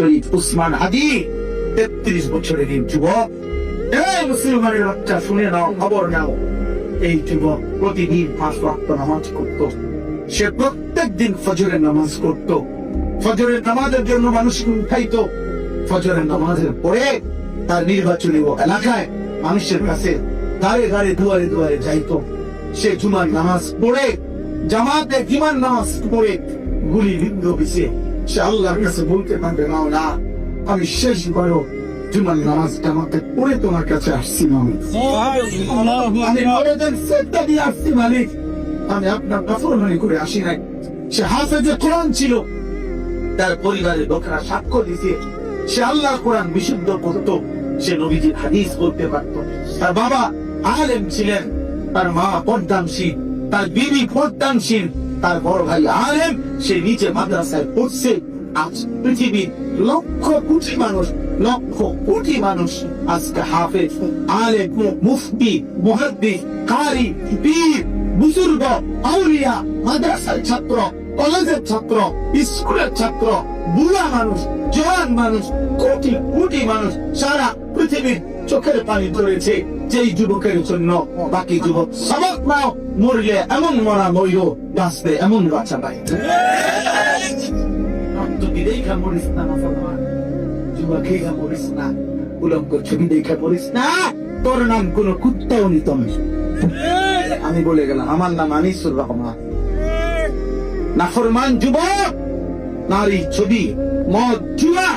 শরীফ উসমান হাদি 33 বছরের এই যুবক। এই মুসলমানের বাচ্চা, শুনে নাও, খবর নাও। এই যুবক প্রতিদিন 5 ওয়াক্ত নামাজ করত। সে প্রত্যেক দিন ফজরের নামাজ করত। ফজরের নামাজের জন্য মানুষকে উঠাইতো। ফজরের নামাজের পরে তার নির্বাচনী এলাকায় মানুষের কাছে দাঁড়ে দাঁড়ে দুয়ারে দুয়ারে যাইতো। সে জুমার নামাজ পড়ে, জামাতে জুমার নামাজ পড়ে গুলিবিদ্ধ হয়েছে। সে আল্লাহর কাছে বলতে পারবে না, না আমি শেষবারও জুমার নামাজ জামাতে পড়ে তোমার কাছে আসছি মালিক। আমি আবেদন সেটা দিয়ে আসছি মালিক, আমি আপনার নাফরমানি করে আসি নাই। সে হাফেজে কোরআন ছিল। তার পরিবারের লোকেরা সাক্ষ্য দিছে সে আল্লাহ কোরআন বিশুদ্ধ পড়ত। সে নবীজির হাদিস বলতে পারত। তার বাবা আলেম ছিলেন, তার মা পর্দানশীল, তার বিবি পর্দানশীল, তার বড় ভাই আলেম। সে নিচে মাদ্রাসায় পড়ছে। আজ পৃথিবীর লক্ষ কোটি মানুষ, লক্ষ কোটি মানুষ আজকে হাফেজ, আলেম, মুফতি, মুহাদ্দিস, কারি, পীর, বুজুর্গ, আউলিয়া, মাদ্রাসার ছাত্র, কলেজের ছাত্র, স্কুলের ছাত্র, বুড়া মানুষ, জওয়ান মানুষ, কোটি কোটি মানুষ সারা পৃথিবীর চোখের পানি ধরেছে যেই যুবকের জন্য। বাকি যুবক সবক নাও, মরলে এমন মরা মইল, বাঁচতে এমন বাঁচা পাই। দেখা মরিস না, যুবক দেখা মরিস না, উলঙ্গ ছবি দেখা মরিস না। তোর নাম কোন কুত্তাও নিত না। আমি বলে গেলাম, আমার নাম আনিসুর রহমান। নাফরমান যুবক, নারী ছবি, মদ, জুয়া,